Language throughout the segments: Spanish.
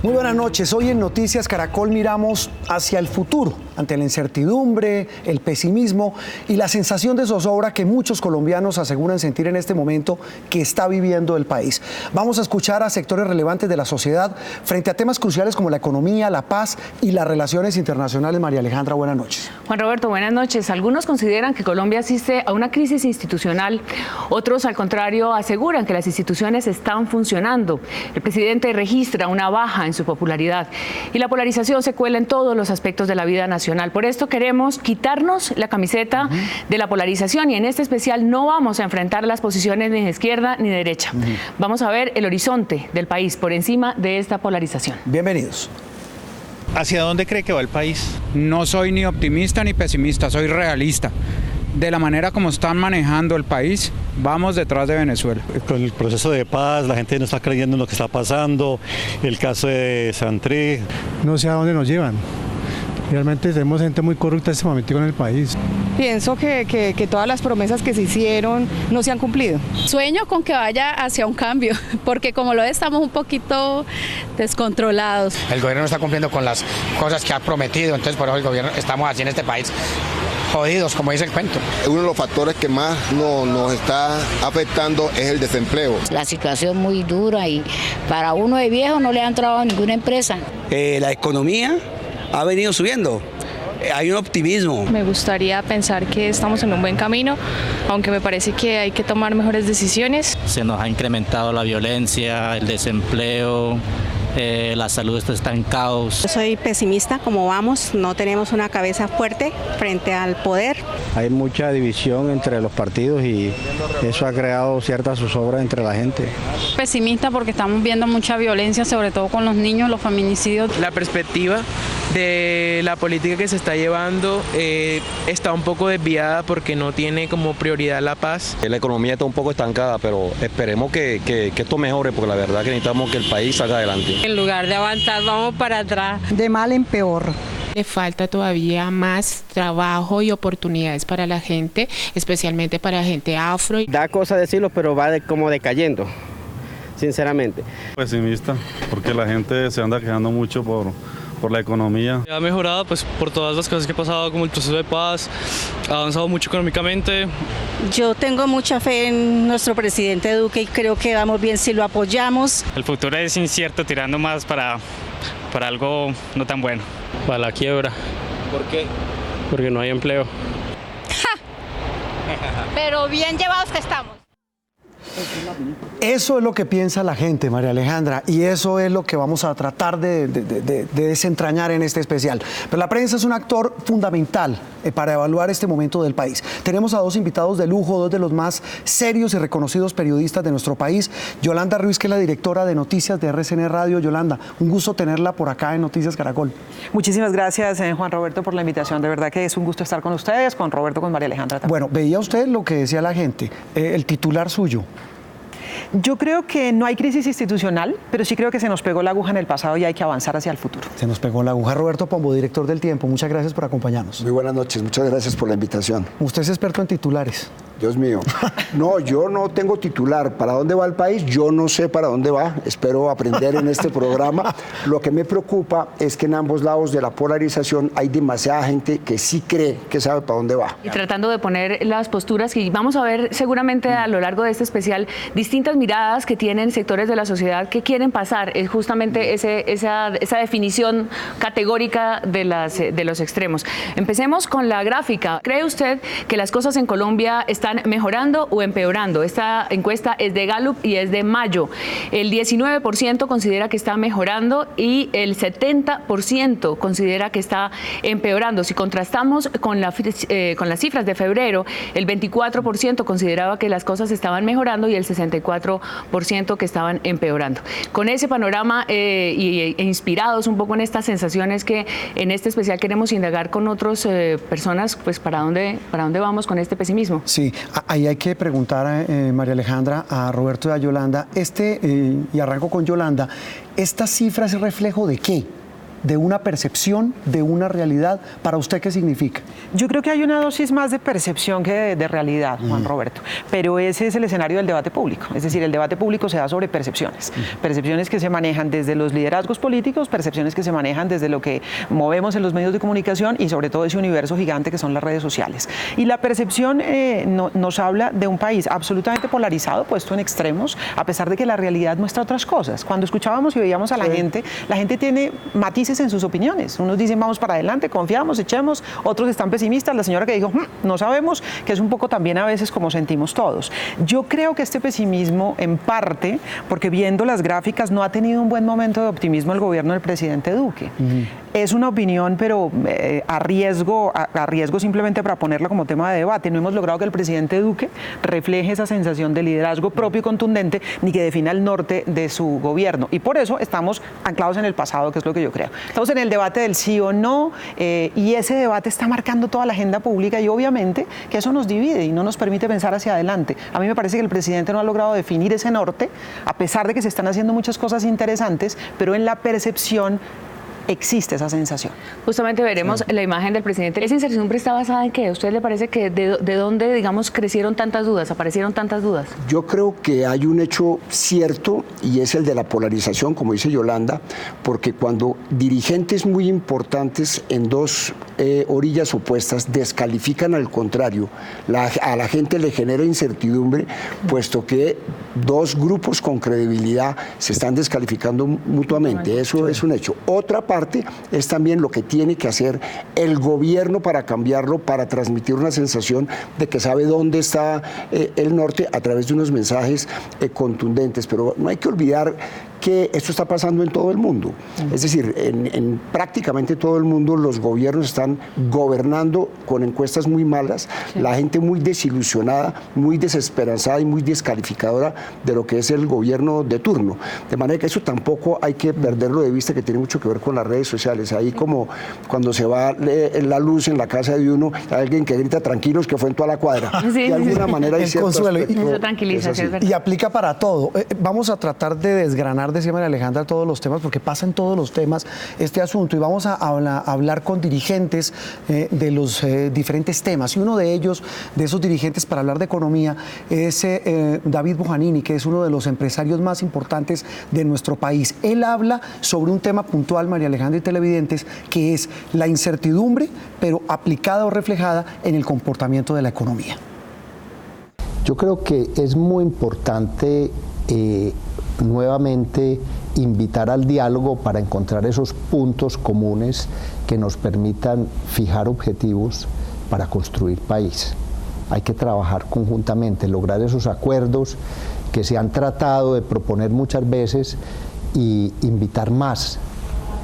Muy buenas noches. Hoy en Noticias Caracol miramos hacia el futuro, ante la incertidumbre, el pesimismo y la sensación de zozobra que muchos colombianos aseguran sentir en este momento que está viviendo el país. Vamos a escuchar a sectores relevantes de la sociedad frente a temas cruciales como la economía, la paz y las relaciones internacionales. María Alejandra, buenas noches. Juan Roberto, buenas noches. Algunos consideran que Colombia asiste a una crisis institucional. Otros, al contrario, aseguran que las instituciones están funcionando. El presidente registra una baja en su popularidad y la polarización se cuela en todos los aspectos de la vida nacional. Por esto queremos quitarnos la camiseta de la polarización y en este especial no vamos a enfrentar las posiciones ni de izquierda ni de derecha. Vamos a ver el horizonte del país por encima de esta polarización. Bienvenidos. ¿Hacia dónde cree que va el país? No soy ni optimista ni pesimista, soy realista. De la manera como están manejando el país, vamos detrás de Venezuela. Con el proceso de paz, la gente no está creyendo en lo que está pasando, el caso de Santré. No sé a dónde nos llevan. Realmente tenemos gente muy corrupta en este momento en el país. Pienso que todas las promesas que se hicieron no se han cumplido. Sueño con que vaya hacia un cambio, porque como lo estamos un poquito descontrolados. El gobierno no está cumpliendo con las cosas que ha prometido, entonces por eso el gobierno estamos así en este país. Jodidos, como dice el cuento. Uno de los factores que más nos está afectando es el desempleo. La situación muy dura y para uno de viejo no le han trabajado ninguna empresa. La economía ha venido subiendo. Hay un optimismo. Me gustaría pensar que estamos en un buen camino, aunque me parece que hay que tomar mejores decisiones. Se nos ha incrementado la violencia, el desempleo. La salud está en caos. Yo soy pesimista, como vamos, no tenemos una cabeza fuerte frente al poder. Hay mucha división entre los partidos y eso ha creado cierta zozobra entre la gente. Pesimista porque estamos viendo mucha violencia, sobre todo con los niños, los feminicidios. La perspectiva de la política que se está llevando está un poco desviada porque no tiene como prioridad la paz. La economía está un poco estancada, pero esperemos que esto mejore porque la verdad que necesitamos que el país salga adelante. En lugar de avanzar, vamos para atrás. De mal en peor. Le falta todavía más trabajo y oportunidades para la gente, especialmente para gente afro. Da cosa decirlo, pero va como decayendo, sinceramente. Pesimista, porque la gente se anda quejando mucho por la economía. Ha mejorado pues por todas las cosas que ha pasado, como el proceso de paz, ha avanzado mucho económicamente. Yo tengo mucha fe en nuestro presidente Duque y creo que vamos bien si lo apoyamos. El futuro es incierto, tirando más para algo no tan bueno. Para la quiebra. ¿Por qué? Porque no hay empleo. Pero bien llevados que estamos. Eso es lo que piensa la gente, María Alejandra, y eso es lo que vamos a tratar de desentrañar en este especial. Pero la prensa es un actor fundamental para evaluar este momento del país. Tenemos a dos invitados de lujo, dos de los más serios y reconocidos periodistas de nuestro país. Yolanda Ruiz, que es la directora de noticias de RCN Radio. Yolanda, un gusto tenerla por acá en Noticias Caracol. Muchísimas gracias, Juan Roberto, por la invitación. De verdad que es un gusto estar con ustedes, con Roberto, con María Alejandra también. Bueno, veía usted lo que decía la gente, el titular suyo. Yo creo que no hay crisis institucional, pero sí creo que se nos pegó la aguja en el pasado y hay que avanzar hacia el futuro. Se nos pegó la aguja. Roberto Pombo, director del Tiempo, muchas gracias por acompañarnos. Muy buenas noches, muchas gracias por la invitación. Usted es experto en titulares. Dios mío. No, yo no tengo titular. ¿Para dónde va el país? Yo no sé para dónde va. Espero aprender en este programa. Lo que me preocupa es que en ambos lados de la polarización hay demasiada gente que sí cree que sabe para dónde va. Y tratando de poner las posturas, y vamos a ver seguramente a lo largo de este especial distintas miradas que tienen sectores de la sociedad que quieren pasar. Es justamente esa definición categórica de los extremos. Empecemos con la gráfica. ¿Cree usted que las cosas en Colombia están mejorando o empeorando? Esta encuesta es de Gallup y es de mayo. El 19% considera que está mejorando y el 70% considera que está empeorando. Si contrastamos con las cifras de febrero, el 24% consideraba que las cosas estaban mejorando y el 64% que estaban empeorando. Con ese panorama e inspirados un poco en estas sensaciones que en este especial queremos indagar con otras personas, pues ¿para dónde vamos con este pesimismo? Sí, ahí hay que preguntar, María Alejandra, a Roberto y a Yolanda, y arranco con Yolanda, ¿esta cifra es reflejo de qué? de una percepción, de una realidad. ¿Para usted qué significa? Yo creo que hay una dosis más de percepción que de realidad, Juan Roberto, pero ese es el escenario del debate público. Es decir, el debate público se da sobre percepciones, percepciones que se manejan desde los liderazgos políticos, percepciones que se manejan desde lo que movemos en los medios de comunicación y sobre todo ese universo gigante que son las redes sociales. Y la percepción nos habla de un país absolutamente polarizado, puesto en extremos, a pesar de que la realidad muestra otras cosas. Cuando escuchábamos y veíamos a la gente tiene matices en sus opiniones. Unos dicen vamos para adelante, confiamos, echemos, otros están pesimistas, la señora que dijo no sabemos, que es un poco también a veces como sentimos todos. Yo creo que este pesimismo en parte, porque viendo las gráficas no ha tenido un buen momento de optimismo el gobierno del presidente Duque. Es una opinión, pero a riesgo simplemente para ponerla como tema de debate. No hemos logrado que el presidente Duque refleje esa sensación de liderazgo propio y contundente, ni que defina el norte de su gobierno. Y por eso estamos anclados en el pasado, que es lo que yo creo. Estamos en el debate del sí o no, y ese debate está marcando toda la agenda pública y obviamente que eso nos divide y no nos permite pensar hacia adelante. A mí me parece que el presidente no ha logrado definir ese norte, a pesar de que se están haciendo muchas cosas interesantes, pero en la percepción existe esa sensación. Justamente veremos la imagen del presidente. ¿Esa incertidumbre está basada en qué? ¿A usted le parece que de dónde, digamos, crecieron tantas dudas, aparecieron tantas dudas? Yo creo que hay un hecho cierto y es el de la polarización, como dice Yolanda, porque cuando dirigentes muy importantes en dos orillas opuestas descalifican al contrario, a la gente le genera incertidumbre, puesto que dos grupos con credibilidad se están descalificando mutuamente. Eso es un hecho. Otra parte es también lo que tiene que hacer el gobierno para cambiarlo, para transmitir una sensación de que sabe dónde está el norte a través de unos mensajes contundentes. Pero no hay que olvidar que esto está pasando en todo el mundo. Es decir, en prácticamente todo el mundo los gobiernos están gobernando con encuestas muy malas, la gente muy desilusionada, muy desesperanzada y muy descalificadora de lo que es el gobierno de turno. De manera que eso tampoco hay que perderlo de vista, que tiene mucho que ver con las redes sociales. Ahí como cuando se va la luz en la casa de uno, hay alguien que grita tranquilos que fue en toda la cuadra. De alguna manera hay cierto consuelo. Eso tranquiliza, es y aplica para todo. Vamos a tratar de desgranar, decía María Alejandra, todos los temas, porque pasa en todos los temas este asunto, y vamos a hablar con dirigentes de los diferentes temas, y uno de ellos, de esos dirigentes para hablar de economía, es David Bojanini, que es uno de los empresarios más importantes de nuestro país. Él habla sobre un tema puntual, María Alejandra y televidentes, que es la incertidumbre, pero aplicada o reflejada en el comportamiento de la economía. Yo creo que es muy importante nuevamente invitar al diálogo para encontrar esos puntos comunes que nos permitan fijar objetivos para construir país. Hay que trabajar conjuntamente, lograr esos acuerdos que se han tratado de proponer muchas veces y invitar más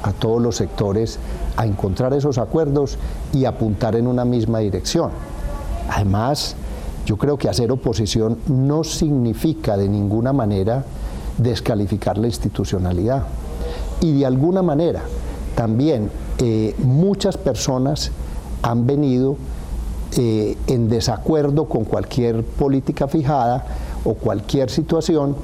a todos los sectores a encontrar esos acuerdos y apuntar en una misma dirección. Además, yo creo que hacer oposición no significa de ninguna manera descalificar la institucionalidad. Y de alguna manera también muchas personas han venido en desacuerdo con cualquier política fijada o cualquier situación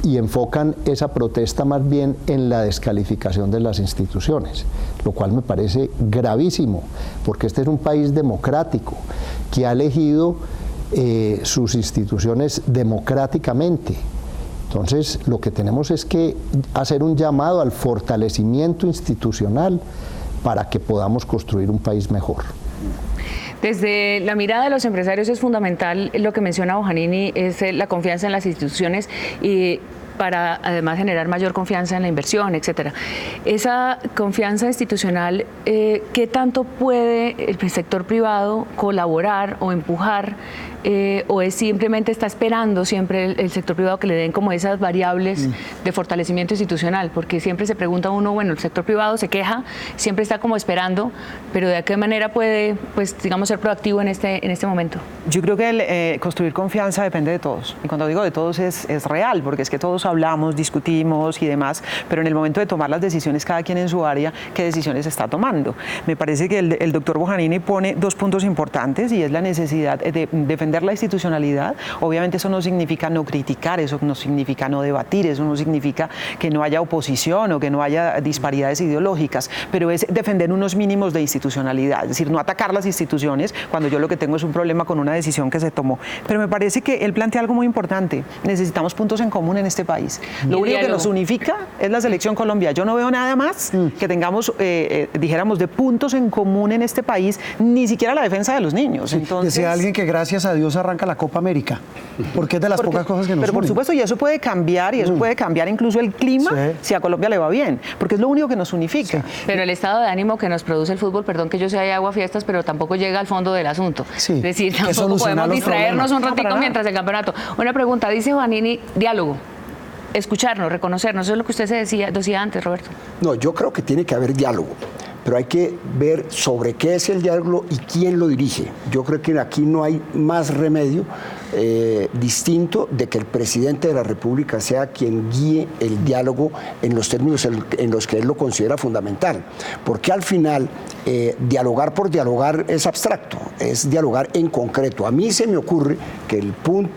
y enfocan esa protesta más bien en la descalificación de las instituciones, lo cual me parece gravísimo, porque este es un país democrático que ha elegido sus instituciones democráticamente. Entonces, lo que tenemos es que hacer un llamado al fortalecimiento institucional para que podamos construir un país mejor. Desde la mirada de los empresarios es fundamental lo que menciona Bojanini, es la confianza en las instituciones y para además generar mayor confianza en la inversión, etcétera. Esa confianza institucional, ¿qué tanto puede el sector privado colaborar o empujar? ¿O es simplemente está esperando siempre el sector privado que le den como esas variables de fortalecimiento institucional? Porque siempre se pregunta uno, bueno, el sector privado se queja, siempre está como esperando, pero ¿de qué manera puede, pues, digamos, ser proactivo en este momento? Yo creo que construir confianza depende de todos. Y cuando digo de todos es real, porque es que todos sentamos, hablamos, discutimos y demás, pero en el momento de tomar las decisiones, cada quien en su área, ¿qué decisiones está tomando? Me parece que el doctor Bojanini pone dos puntos importantes y es la necesidad de defender la institucionalidad. Obviamente eso no significa no criticar, eso no significa no debatir, eso no significa que no haya oposición o que no haya disparidades ideológicas, pero es defender unos mínimos de institucionalidad, es decir, no atacar las instituciones cuando yo lo que tengo es un problema con una decisión que se tomó. Pero me parece que él plantea algo muy importante, necesitamos puntos en común en este país. Lo único que nos unifica es la Selección Colombia. Yo no veo nada más que tengamos, dijéramos, de puntos en común en este país, ni siquiera la defensa de los niños. Entonces, decía alguien que gracias a Dios arranca la Copa América, porque es de las pocas cosas que nos Pero por unen. supuesto, y eso puede cambiar, y eso puede cambiar incluso el clima si a Colombia le va bien, porque es lo único que nos unifica. Pero el estado de ánimo que nos produce el fútbol, perdón que yo sea de aguafiestas, pero tampoco llega al fondo del asunto. Es decir, tampoco podemos distraernos un ratito mientras el campeonato. Una pregunta, dice Bojanini, diálogo. Escucharnos, reconocernos, eso es lo que usted decía antes, Roberto. No, yo creo que tiene que haber diálogo, pero hay que ver sobre qué es el diálogo y quién lo dirige. Yo creo que aquí no hay más remedio distinto de que el presidente de la República sea quien guíe el diálogo en los términos en los que él lo considera fundamental, porque al final dialogar por dialogar es abstracto, es dialogar en concreto. A mí se me ocurre que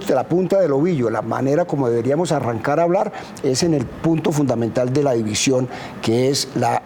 la punta del ovillo, la manera como deberíamos arrancar a hablar es en el punto fundamental de la división, que es la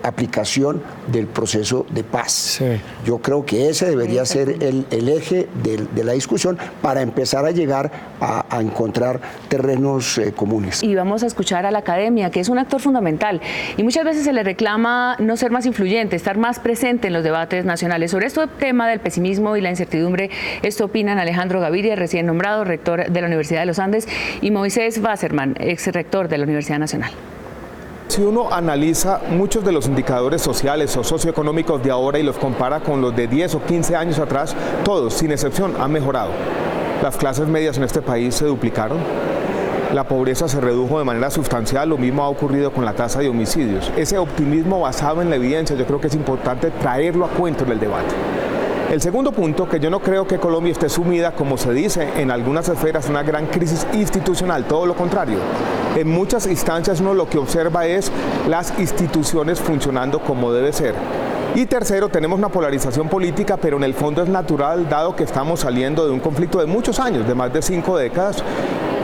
aplicación del proceso de paz. Yo creo que ese debería ser el eje de la discusión para empezar a llegar a encontrar terrenos comunes. Y vamos a escuchar a la academia, que es un actor fundamental, y muchas veces se le reclama no ser más influyente, estar más presente en los debates nacionales. Sobre este tema del pesimismo y la incertidumbre, esto opinan Alejandro Gaviria, recién nombrado rector de la Universidad de los Andes, y Moisés Wasserman, ex rector de la Universidad Nacional. Si uno analiza muchos de los indicadores sociales o socioeconómicos de ahora y los compara con los de 10 o 15 años atrás, todos, sin excepción, han mejorado. Las clases medias en este país se duplicaron, la pobreza se redujo de manera sustancial, lo mismo ha ocurrido con la tasa de homicidios. Ese optimismo basado en la evidencia, yo creo que es importante traerlo a cuento en el debate. El segundo punto, que yo no creo que Colombia esté sumida, como se dice en algunas esferas, una gran crisis institucional, todo lo contrario. En muchas instancias uno lo que observa es las instituciones funcionando como debe ser. Y tercero, tenemos una polarización política, pero en el fondo es natural, dado que estamos saliendo de un conflicto de muchos años, de más de 5 décadas.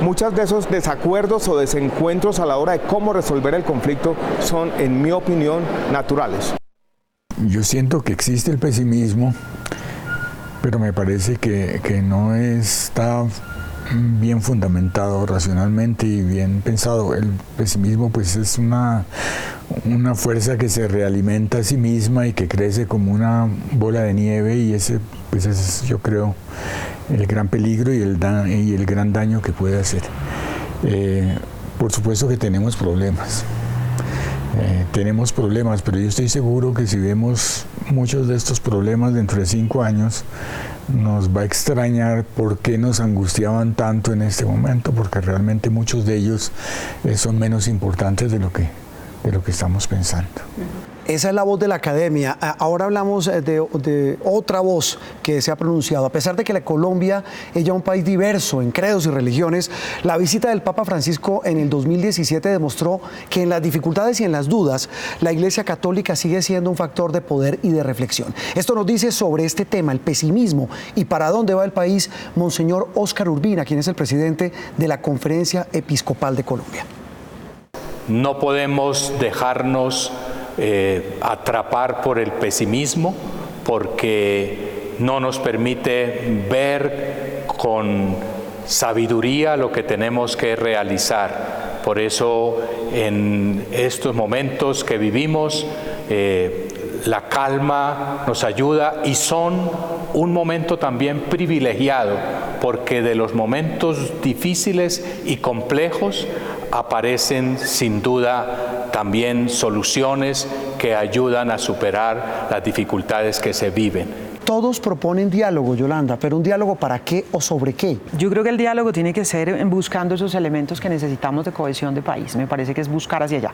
Muchos de esos desacuerdos o desencuentros a la hora de cómo resolver el conflicto son, en mi opinión, naturales. Yo siento que existe el pesimismo, pero me parece que no está bien fundamentado racionalmente y bien pensado. El pesimismo pues es una fuerza que se realimenta a sí misma y que crece como una bola de nieve, y ese pues es, yo creo, el gran peligro y el gran daño que puede hacer. Por supuesto que tenemos problemas. Pero yo estoy seguro que si vemos muchos de estos problemas dentro de 5 años, nos va a extrañar por qué nos angustiaban tanto en este momento, porque realmente muchos de ellos son menos importantes de lo que estamos pensando. Esa es la voz de la academia. Ahora hablamos de otra voz que se ha pronunciado. A pesar de que la Colombia es ya un país diverso en credos y religiones, la visita del Papa Francisco en el 2017 demostró que en las dificultades y en las dudas, la Iglesia Católica sigue siendo un factor de poder y de reflexión. Esto nos dice sobre este tema, el pesimismo y para dónde va el país, Monseñor Óscar Urbina, quien es el presidente de la Conferencia Episcopal de Colombia. No podemos dejarnos atrapar por el pesimismo, porque no nos permite ver con sabiduría lo que tenemos que realizar. Por eso en estos momentos que vivimos, la calma nos ayuda, y son un momento también privilegiado, porque de los momentos difíciles y complejos aparecen sin duda también soluciones que ayudan a superar las dificultades que se viven. Todos proponen diálogo, Yolanda, pero ¿un diálogo para qué o sobre qué? Yo creo que el diálogo tiene que ser buscando esos elementos que necesitamos de cohesión de país. Me parece que es buscar hacia allá.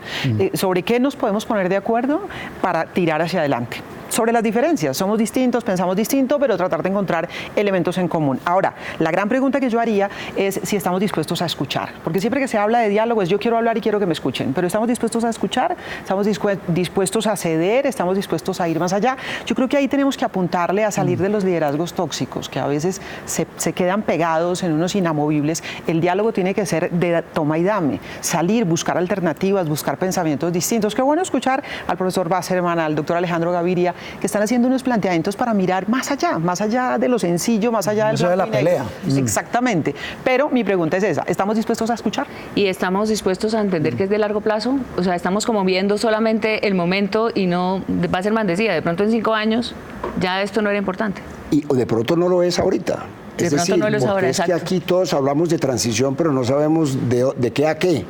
¿Sobre qué nos podemos poner de acuerdo para tirar hacia adelante? sobre las diferencias. Somos distintos, pensamos distinto, pero tratar de encontrar elementos en común. Ahora, la gran pregunta que yo haría es si estamos dispuestos a escuchar, porque siempre que se habla de diálogo es yo quiero hablar y quiero que me escuchen, pero ¿estamos dispuestos a escuchar? ¿Estamos dispuestos a ceder? ¿Estamos dispuestos a ir más allá? Yo creo que ahí tenemos que apuntarle a salir de los liderazgos tóxicos, que a veces se quedan pegados en unos inamovibles. El diálogo tiene que ser de toma y dame, salir, buscar alternativas, buscar pensamientos distintos. Qué bueno escuchar al profesor Wasserman, al doctor Alejandro Gaviria, que están haciendo unos planteamientos para mirar más allá de lo sencillo, más allá de la pelea. Exactamente. Pero mi pregunta es esa, ¿estamos dispuestos a escuchar? ¿Y estamos dispuestos a entender que es de largo plazo? O sea, estamos como viendo solamente el momento y no, Wasserman decía, de pronto en 5 años ya esto no era importante. Y de pronto no lo es ahorita. Es decir, no porque es que aquí todos hablamos de transición, pero no sabemos de qué a qué.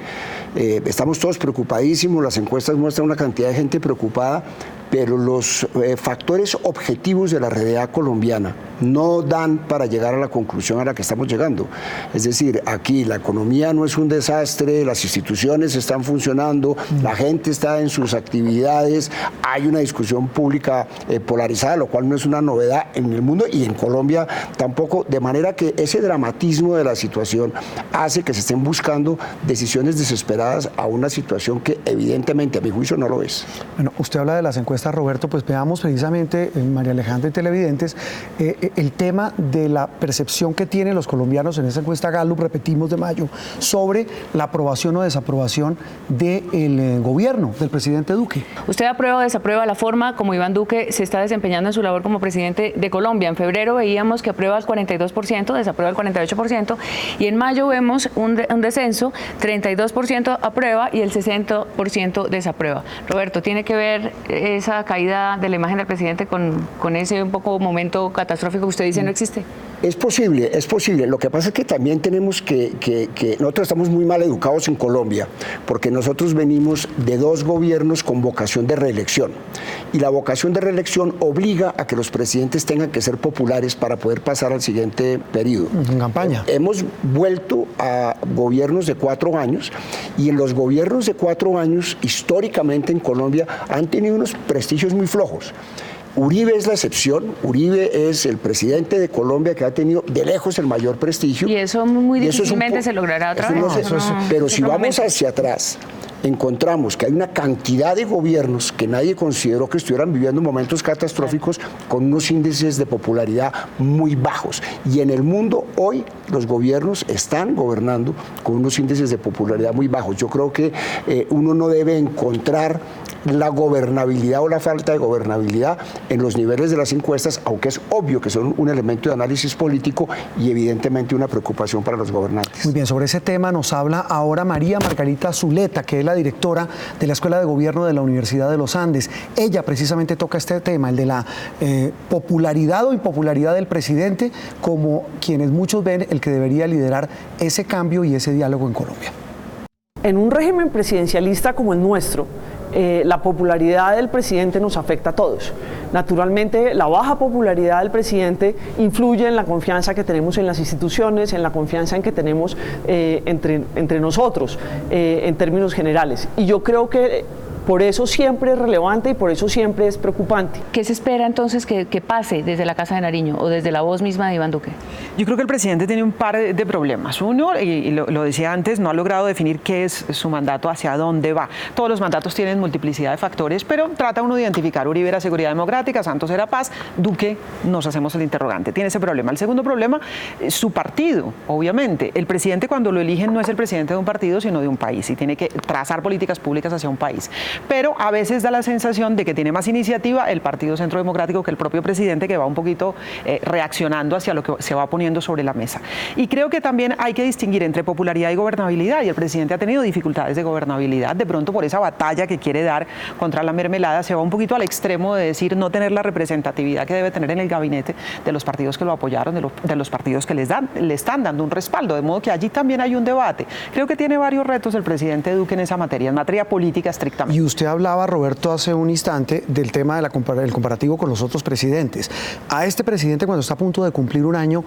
Estamos todos preocupadísimos, las encuestas muestran una cantidad de gente preocupada, pero los factores objetivos de la realidad colombiana no dan para llegar a la conclusión a la que estamos llegando. Es decir, aquí la economía no es un desastre, las instituciones están funcionando, la gente está en sus actividades, hay una discusión pública polarizada, lo cual no es una novedad en el mundo y en Colombia tampoco, de manera que ese dramatismo de la situación hace que se estén buscando decisiones desesperadas a una situación que evidentemente a mi juicio no lo es. Bueno, usted habla de las encuestas, Roberto, pues veamos precisamente, María Alejandra y televidentes, el tema de la percepción que tienen los colombianos en esa encuesta Gallup, repetimos, de mayo, sobre la aprobación o desaprobación del gobierno del presidente Duque. ¿Usted aprueba o desaprueba la forma como Iván Duque se está desempeñando en su labor como presidente de Colombia? En febrero veíamos que aprueba el 42%, desaprueba el 48%, y en mayo vemos un descenso, 32% aprueba y el 60% desaprueba. Roberto, ¿tiene que ver esa caída de la imagen del presidente con ese un poco momento catastrófico que usted dice no existe? Es posible, es posible. Lo que pasa es que también tenemos que nosotros estamos muy mal educados en Colombia, porque nosotros venimos de 2 gobiernos con vocación de reelección. Y la vocación de reelección obliga a que los presidentes tengan que ser populares para poder pasar al siguiente periodo. En campaña. Hemos vuelto a gobiernos de 4 años, y en los gobiernos de 4 años, históricamente en Colombia, han tenido unos prestigios muy flojos. Uribe es la excepción. Uribe es el presidente de Colombia que ha tenido de lejos el mayor prestigio. Y eso muy difícilmente se logrará otra vez. Pero si vamos hacia atrás, encontramos que hay una cantidad de gobiernos que nadie consideró que estuvieran viviendo momentos catastróficos con unos índices de popularidad muy bajos. Y en el mundo hoy los gobiernos están gobernando con unos índices de popularidad muy bajos. Yo creo que uno no debe encontrar la gobernabilidad o la falta de gobernabilidad en los niveles de las encuestas, aunque es obvio que son un elemento de análisis político y evidentemente una preocupación para los gobernantes. Muy bien, sobre ese tema nos habla ahora María Margarita Zuleta, que es la directora de la Escuela de Gobierno de la Universidad de los Andes. Ella precisamente toca este tema, el de la popularidad o impopularidad del presidente, como quienes muchos ven el que debería liderar ese cambio y ese diálogo en Colombia. En un régimen presidencialista como el nuestro, la popularidad del presidente nos afecta a todos. Naturalmente, la baja popularidad del presidente influye en la confianza que tenemos en las instituciones, en la confianza en que tenemos entre nosotros, en términos generales. Y yo creo que por eso siempre es relevante y por eso siempre es preocupante. ¿Qué se espera entonces que pase desde la Casa de Nariño o desde la voz misma de Iván Duque? Yo creo que el presidente tiene un par de problemas. Uno, y lo decía antes, no ha logrado definir qué es su mandato, hacia dónde va. Todos los mandatos tienen multiplicidad de factores, pero trata uno de identificar. Uribe era seguridad democrática, Santos era paz, Duque nos hacemos el interrogante. Tiene ese problema. El segundo problema, su partido, obviamente. El presidente cuando lo eligen no es el presidente de un partido, sino de un país, y tiene que trazar políticas públicas hacia un país. Pero a veces da la sensación de que tiene más iniciativa el Partido Centro Democrático que el propio presidente, que va un poquito reaccionando hacia lo que se va poniendo sobre la mesa. Y creo que también hay que distinguir entre popularidad y gobernabilidad, y el presidente ha tenido dificultades de gobernabilidad, de pronto por esa batalla que quiere dar contra la mermelada, se va un poquito al extremo de decir no tener la representatividad que debe tener en el gabinete de los partidos que lo apoyaron, de los partidos que le están dando un respaldo, de modo que allí también hay un debate. Creo que tiene varios retos el presidente Duque en esa materia, en materia política estrictamente. Y usted hablaba, Roberto, hace un instante del tema del comparativo con los otros presidentes. A este presidente, cuando está a punto de cumplir un año,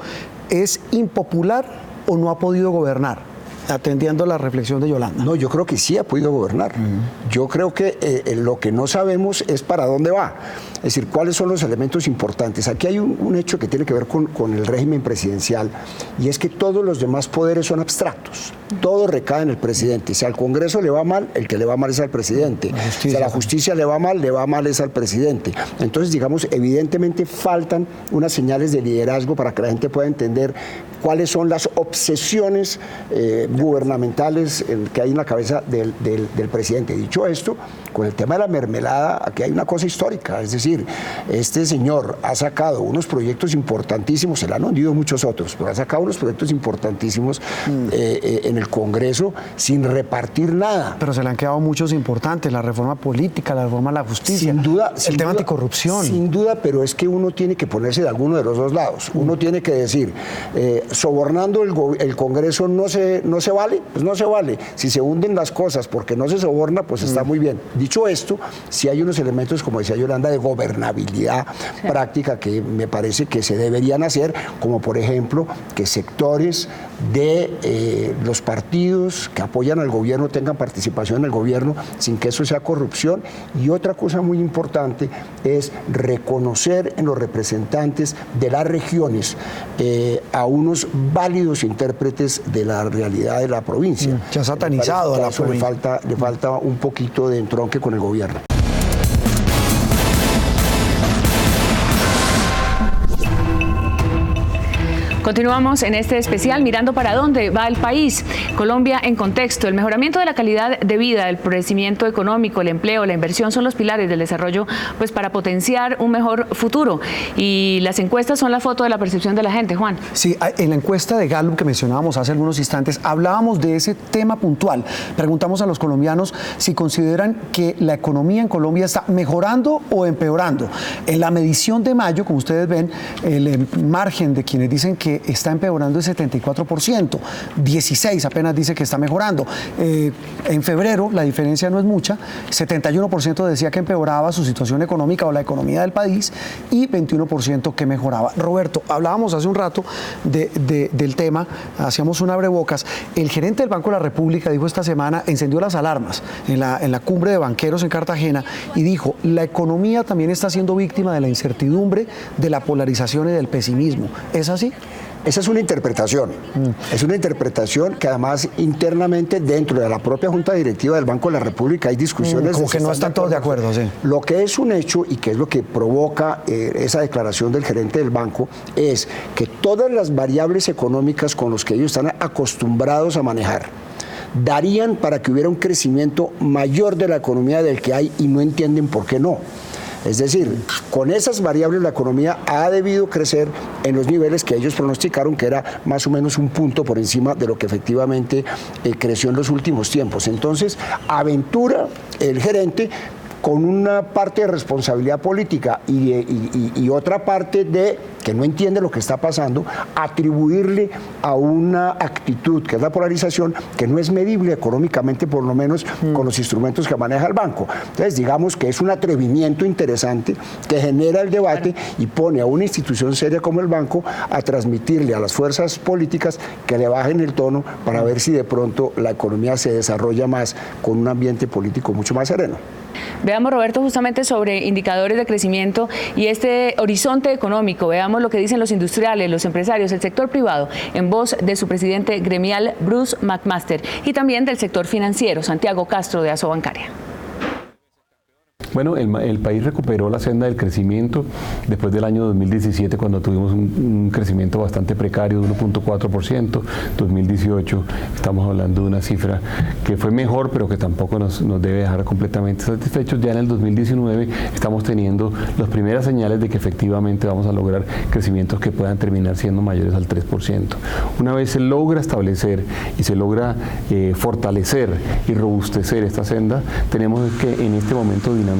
¿es impopular o no ha podido gobernar? atendiendo la reflexión de Yolanda. No, yo creo que sí ha podido gobernar. Yo creo que lo que no sabemos es para dónde va. Es decir, cuáles son los elementos importantes. Aquí hay un hecho que tiene que ver con el régimen presidencial, y es que todos los demás poderes son abstractos. Todo recae en el presidente. Si al Congreso le va mal, el que le va mal es al presidente. Si a la justicia le va mal es al presidente. Entonces, digamos, evidentemente faltan unas señales de liderazgo para que la gente pueda entender cuáles son las obsesiones gubernamentales que hay en la cabeza del presidente. Dicho esto, con el tema de la mermelada, aquí hay una cosa histórica, es decir, este señor ha sacado unos proyectos importantísimos, se le han hundido muchos otros, pero ha sacado unos proyectos importantísimos en el Congreso sin repartir nada. Pero se le han quedado muchos importantes, la reforma política, la reforma a la justicia, sin duda, el tema anticorrupción. Sin duda, pero es que uno tiene que ponerse de alguno de los dos lados. Uno tiene que decir, sobornando el Congreso no se vale, pues no se vale. Si se hunden las cosas porque no se soborna, pues está muy bien. Dicho esto, sí hay unos elementos, como decía Yolanda, de gobernabilidad práctica que me parece que se deberían hacer, como por ejemplo que sectores de los partidos que apoyan al gobierno tengan participación en el gobierno sin que eso sea corrupción. Y otra cosa muy importante es reconocer en los representantes de las regiones a unos válidos intérpretes de la realidad de la provincia. Se ha satanizado a la provincia. Le falta un poquito de entronque con el gobierno. Continuamos en este especial mirando para dónde va el país. Colombia en contexto. El mejoramiento de la calidad de vida, el crecimiento económico, el empleo, la inversión son los pilares del desarrollo, pues para potenciar un mejor futuro. Y las encuestas son la foto de la percepción de la gente, Juan. Sí, en la encuesta de Gallup que mencionábamos hace algunos instantes, hablábamos de ese tema puntual. Preguntamos a los colombianos si consideran que la economía en Colombia está mejorando o empeorando. En la medición de mayo, como ustedes ven, el margen de quienes dicen que está empeorando el 74%, 16 apenas dice que está mejorando. En febrero la diferencia no es mucha, 71% decía que empeoraba su situación económica o la economía del país y 21% que mejoraba. Roberto, hablábamos hace un rato del tema, hacíamos un abrebocas. El gerente del Banco de la República dijo esta semana, encendió las alarmas en la cumbre de banqueros en Cartagena y dijo, la economía también está siendo víctima de la incertidumbre, de la polarización y del pesimismo. ¿Es así? Esa es una interpretación. Es una interpretación que además internamente dentro de la propia Junta Directiva del Banco de la República hay discusiones. Como que no están todos de acuerdo, sí. Lo que es un hecho y que es lo que provoca esa declaración del gerente del banco es que todas las variables económicas con las que ellos están acostumbrados a manejar darían para que hubiera un crecimiento mayor de la economía del que hay y no entienden por qué no. Es decir, con esas variables la economía ha debido crecer en los niveles que ellos pronosticaron, que era más o menos un punto por encima de lo que efectivamente creció en los últimos tiempos. Entonces, aventura el gerente con una parte de responsabilidad política y otra parte de que no entiende lo que está pasando, atribuirle a una actitud que es la polarización, que no es medible económicamente, por lo menos con los instrumentos que maneja el banco. Entonces, digamos que es un atrevimiento interesante que genera el debate y pone a una institución seria como el banco a transmitirle a las fuerzas políticas que le bajen el tono para ver si de pronto la economía se desarrolla más con un ambiente político mucho más sereno. Veamos, Roberto, justamente sobre indicadores de crecimiento y este horizonte económico. Veamos lo que dicen los industriales, los empresarios, el sector privado, en voz de su presidente gremial, Bruce McMaster, y también del sector financiero, Santiago Castro, de Asobancaria. Bueno, el país recuperó la senda del crecimiento después del año 2017, cuando tuvimos un crecimiento bastante precario de 1.4%. 2018 estamos hablando de una cifra que fue mejor, pero que tampoco nos debe dejar completamente satisfechos. Ya en el 2019 estamos teniendo las primeras señales de que efectivamente vamos a lograr crecimientos que puedan terminar siendo mayores al 3%. Una vez se logra establecer y se logra fortalecer y robustecer esta senda, tenemos que en este momento dinamizarla.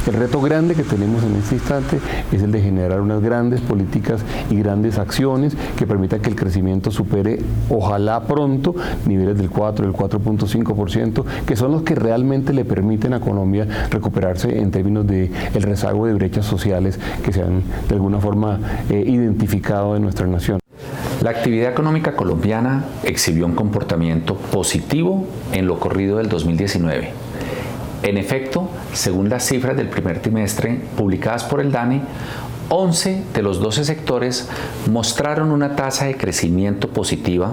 El reto grande que tenemos en este instante es el de generar unas grandes políticas y grandes acciones que permitan que el crecimiento supere, ojalá pronto, niveles del 4, del 4.5%, que son los que realmente le permiten a Colombia recuperarse en términos de el rezago de brechas sociales que se han de alguna forma identificado en nuestra nación. La actividad económica colombiana exhibió un comportamiento positivo en lo corrido del 2019. En efecto, según las cifras del primer trimestre publicadas por el DANE, 11 de los 12 sectores mostraron una tasa de crecimiento positiva,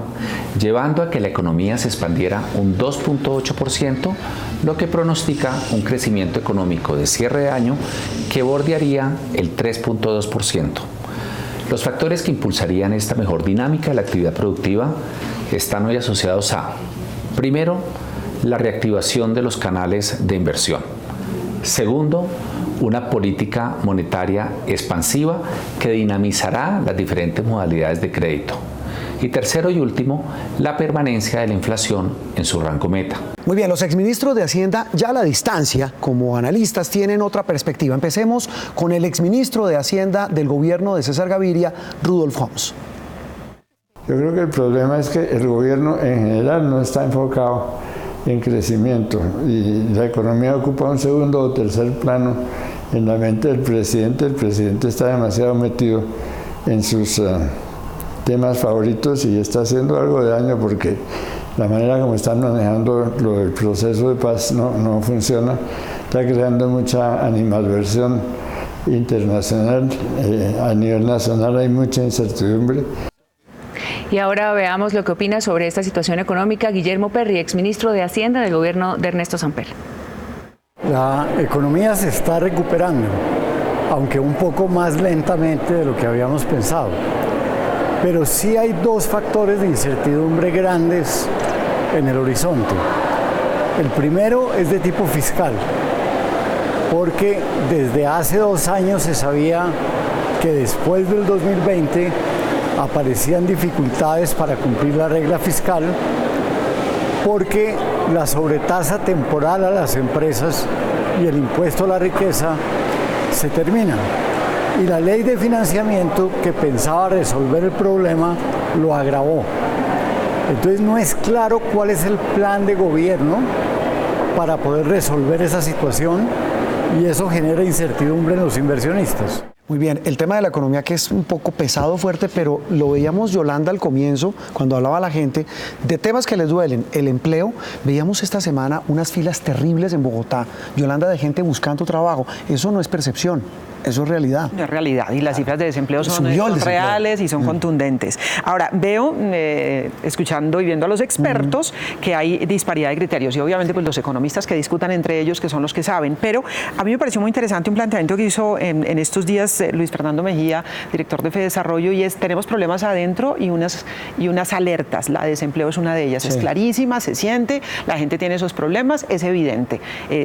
llevando a que la economía se expandiera un 2.8%, lo que pronostica un crecimiento económico de cierre de año que bordearía el 3.2%. Los factores que impulsarían esta mejor dinámica de la actividad productiva están hoy asociados a, primero, la reactivación de los canales de inversión. Segundo, una política monetaria expansiva que dinamizará las diferentes modalidades de crédito. Y tercero y último, la permanencia de la inflación en su rango meta. Muy bien, los exministros de Hacienda ya a la distancia, como analistas, tienen otra perspectiva. Empecemos con el exministro de Hacienda del gobierno de César Gaviria, Rudolf Homs. Yo creo que el problema es que el gobierno en general no está enfocado en crecimiento y la economía ocupa un segundo o tercer plano en la mente del presidente. El presidente está demasiado metido en sus temas favoritos y está haciendo algo de daño porque la manera como están manejando lo del proceso de paz no funciona, está creando mucha animadversión internacional, a nivel nacional hay mucha incertidumbre. Y ahora veamos lo que opina sobre esta situación económica Guillermo Perry, exministro de Hacienda del gobierno de Ernesto Samper. La economía se está recuperando, aunque un poco más lentamente de lo que habíamos pensado. Pero sí hay dos factores de incertidumbre grandes en el horizonte. El primero es de tipo fiscal, porque desde hace 2 años se sabía que después del 2020 aparecían dificultades para cumplir la regla fiscal porque la sobretasa temporal a las empresas y el impuesto a la riqueza se terminan. Y la ley de financiamiento que pensaba resolver el problema lo agravó. Entonces no es claro cuál es el plan de gobierno para poder resolver esa situación y eso genera incertidumbre en los inversionistas. Muy bien, el tema de la economía que es un poco pesado, fuerte, pero lo veíamos, Yolanda, al comienzo, cuando hablaba la gente de temas que les duelen, el empleo. Veíamos esta semana unas filas terribles en Bogotá, Yolanda, de gente buscando trabajo. Eso no es percepción, eso es realidad. Es realidad, y las cifras de desempleo son reales y son contundentes. Ahora, veo, escuchando y viendo a los expertos, que hay disparidad de criterios, y obviamente pues los economistas que discutan entre ellos, que son los que saben, pero a mí me pareció muy interesante un planteamiento que hizo en estos días Luis Fernando Mejía, director de Fedesarrollo, y es: tenemos problemas adentro y unas alertas. La de desempleo es una de ellas, es clarísima, se siente, la gente tiene esos problemas, es evidente,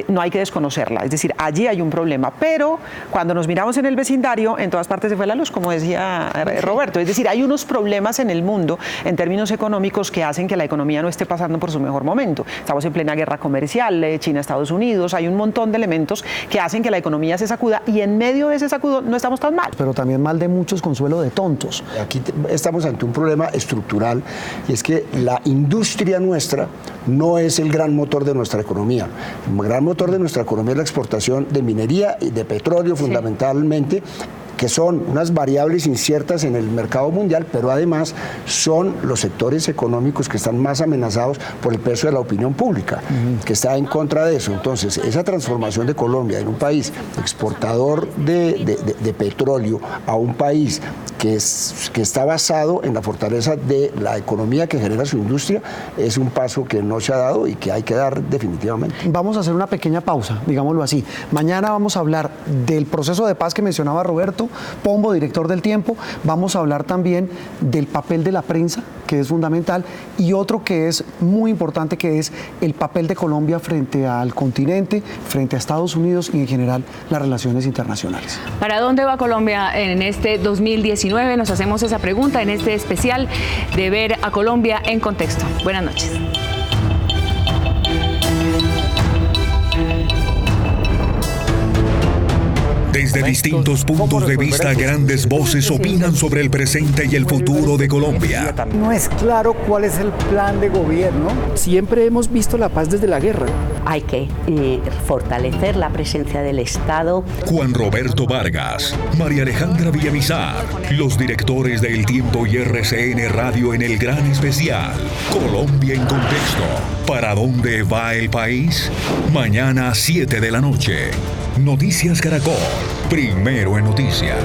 no hay que desconocerla, es decir, allí hay un problema, pero cuando nos miramos en el vecindario, en todas partes se fue la luz, como decía Roberto, es decir, hay unos problemas en el mundo en términos económicos que hacen que la economía no esté pasando por su mejor momento. Estamos en plena guerra comercial, China, Estados Unidos, hay un montón de elementos que hacen que la economía se sacuda, y en medio de ese sacudo no estamos tan mal. Pero también mal de muchos, consuelo de tontos. Aquí estamos ante un problema estructural, y es que la industria nuestra no es el gran motor de nuestra economía. El gran motor de nuestra economía es la exportación de minería y de petróleo, fundamentalmente, que son unas variables inciertas en el mercado mundial, pero además son los sectores económicos que están más amenazados por el peso de la opinión pública, que está en contra de eso. Entonces, esa transformación de Colombia en un país exportador de petróleo a un país que está basado en la fortaleza de la economía que genera su industria, es un paso que no se ha dado y que hay que dar definitivamente. Vamos a hacer una pequeña pausa, digámoslo así. Mañana vamos a hablar del proceso de paz que mencionaba Roberto Pombo, director del Tiempo. Vamos a hablar también del papel de la prensa, que es fundamental, y otro que es muy importante, que es el papel de Colombia frente al continente, frente a Estados Unidos y en general las relaciones internacionales. ¿Para dónde va Colombia en este 2019? Nos hacemos esa pregunta en este especial de Ver a Colombia en Contexto. Buenas noches. De Desde distintos puntos de vista, grandes voces opinan sobre el presente y el futuro de Colombia. No es claro cuál es el plan de gobierno. Siempre hemos visto la paz desde la guerra. Hay que fortalecer la presencia del Estado. Juan Roberto Vargas, María Alejandra Villamizar, los directores de El Tiempo y RCN Radio en el gran especial Colombia en Contexto. ¿Para dónde va el país? Mañana 7 de la noche. Noticias Caracol, primero en noticias.